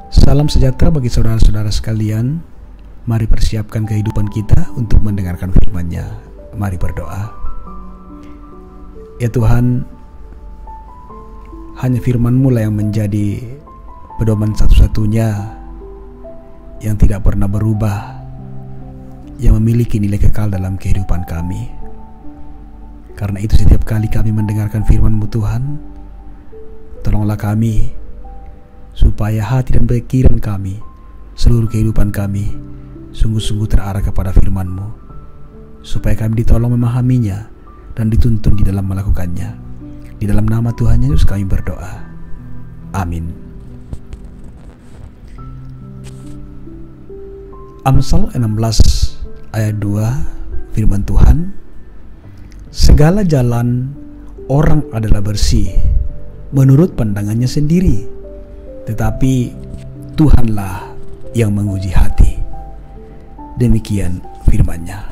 Salam sejahtera bagi saudara-saudara sekalian. Mari persiapkan kehidupan kita untuk mendengarkan firman-Nya. Mari berdoa. Ya Tuhan, hanya firman-Mu lah yang menjadi pedoman satu-satunya yang tidak pernah berubah, yang memiliki nilai kekal dalam kehidupan kami. Karena itu setiap kali kami mendengarkan firman-Mu Tuhan, tolonglah kami supaya hati dan pikiran kami, seluruh kehidupan kami sungguh-sungguh terarah kepada firman-Mu, supaya kami ditolong memahaminya dan dituntun di dalam melakukannya. Di dalam nama Tuhan Yesus kami berdoa. Amin. Amsal 16 ayat 2, firman Tuhan, segala jalan orang adalah bersih menurut pandangannya sendiri, tetapi Tuhanlah yang menguji hati. Demikian firman-Nya.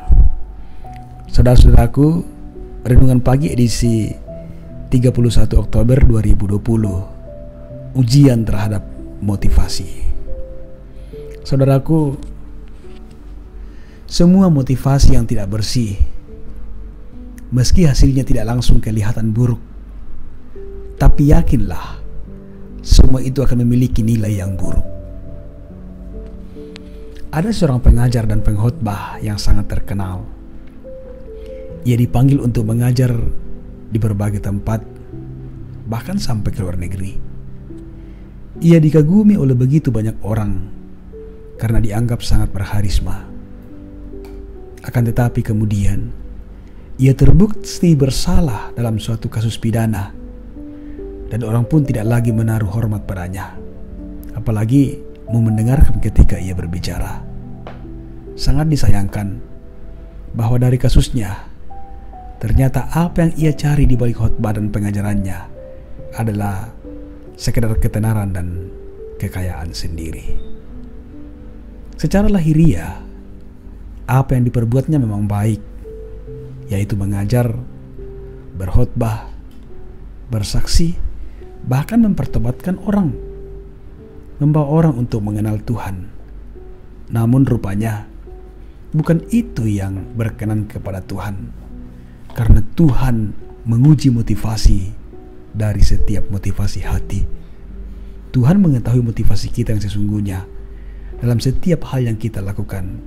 Saudara-saudaraku, renungan pagi edisi 31 Oktober 2020, ujian terhadap motivasi. Saudaraku, semua motivasi yang tidak bersih, meski hasilnya tidak langsung kelihatan buruk, tapi yakinlah semua itu akan memiliki nilai yang buruk. Ada seorang pengajar dan pengkhotbah yang sangat terkenal. Ia dipanggil untuk mengajar di berbagai tempat, bahkan sampai ke luar negeri. Ia dikagumi oleh begitu banyak orang karena dianggap sangat berharisma. Akan tetapi kemudian ia terbukti bersalah dalam suatu kasus pidana, dan orang pun tidak lagi menaruh hormat padanya, apalagi mau mendengarkan ketika ia berbicara. Sangat disayangkan bahwa dari kasusnya, ternyata apa yang ia cari di balik khotbah dan pengajarannya adalah sekedar ketenaran dan kekayaan sendiri. Secara lahiriah, apa yang diperbuatnya memang baik, yaitu mengajar, berkhotbah, bersaksi, bahkan mempertobatkan orang, membawa orang untuk mengenal Tuhan. Namun rupanya bukan itu yang berkenan kepada Tuhan, karena Tuhan menguji motivasi dari setiap motivasi hati. Tuhan mengetahui motivasi kita yang sesungguhnya dalam setiap hal yang kita lakukan,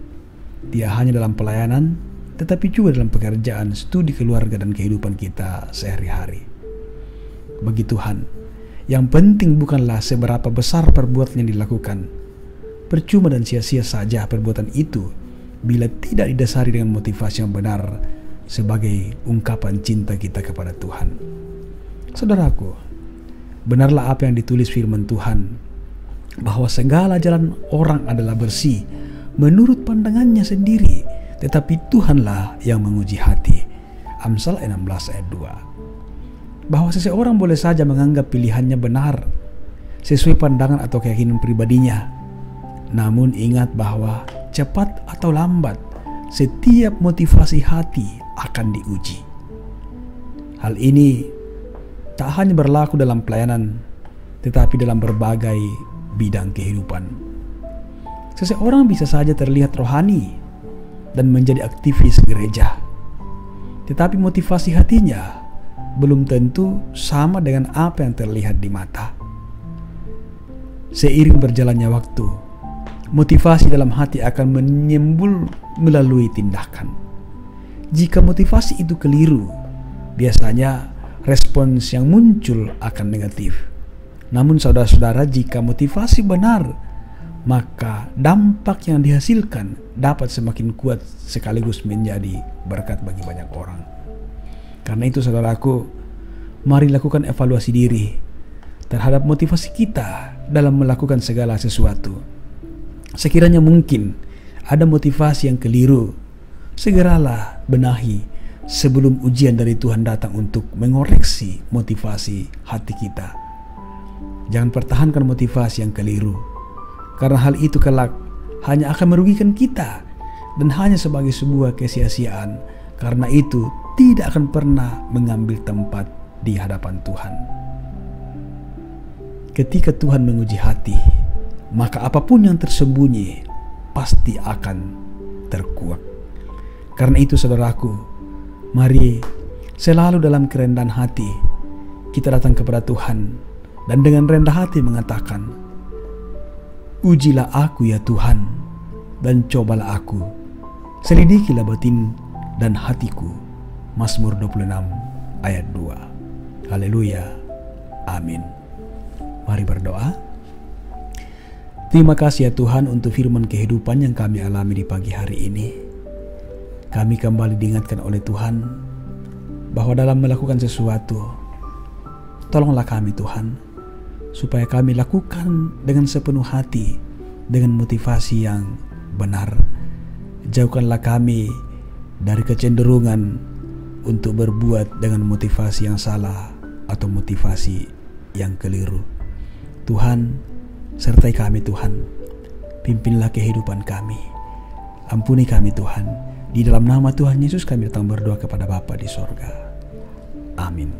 tidak hanya dalam pelayanan, tetapi juga dalam pekerjaan, studi keluarga, dan kehidupan kita sehari-hari. Bagi Tuhan, yang penting bukanlah seberapa besar perbuatan yang dilakukan. Percuma dan sia-sia saja perbuatan itu bila tidak didasari dengan motivasi yang benar sebagai ungkapan cinta kita kepada Tuhan. Saudaraku, benarlah apa yang ditulis firman Tuhan, bahwa segala jalan orang adalah bersih menurut pandangannya sendiri, tetapi Tuhanlah yang menguji hati. Amsal 16 ayat 2. Bahwa seseorang boleh saja menganggap pilihannya benar sesuai pandangan atau keyakinan pribadinya. Namun ingat bahwa cepat atau lambat setiap motivasi hati akan diuji. Hal ini tak hanya berlaku dalam pelayanan, tetapi dalam berbagai bidang kehidupan. Seseorang bisa saja terlihat rohani dan menjadi aktivis gereja, tetapi motivasi hatinya belum tentu sama dengan apa yang terlihat di mata. Seiring berjalannya waktu, motivasi dalam hati akan menyembul melalui tindakan. Jika motivasi itu keliru, biasanya respons yang muncul akan negatif. Namun saudara-saudara, jika motivasi benar, maka dampak yang dihasilkan dapat semakin kuat sekaligus menjadi berkat bagi banyak orang. Karena itu saudaraku, mari lakukan evaluasi diri terhadap motivasi kita dalam melakukan segala sesuatu. Sekiranya mungkin ada motivasi yang keliru, segeralah benahi sebelum ujian dari Tuhan datang untuk mengoreksi motivasi hati kita. Jangan pertahankan motivasi yang keliru, karena hal itu kelak hanya akan merugikan kita dan hanya sebagai sebuah kesia-siaan. Karena itu tidak akan pernah mengambil tempat di hadapan Tuhan. Ketika Tuhan menguji hati, maka apapun yang tersembunyi pasti akan terkuak. Karena itu saudaraku, mari selalu dalam kerendahan hati kita datang kepada Tuhan dan dengan rendah hati mengatakan, ujilah aku ya Tuhan, dan cobalah aku, selidikilah batin dan hatiku. Mazmur 26 ayat 2. Haleluya. Amin. Mari berdoa. Terima kasih ya Tuhan untuk firman kehidupan yang kami alami di pagi hari ini. Kami kembali diingatkan oleh Tuhan bahwa dalam melakukan sesuatu, tolonglah kami Tuhan, supaya kami lakukan dengan sepenuh hati, dengan motivasi yang benar. Jauhkanlah kami dari kecenderungan untuk berbuat dengan motivasi yang salah atau motivasi yang keliru. Tuhan, sertai kami Tuhan, pimpinlah kehidupan kami, ampuni kami Tuhan. Di dalam nama Tuhan Yesus kami datang berdoa kepada Bapa di sorga. Amin.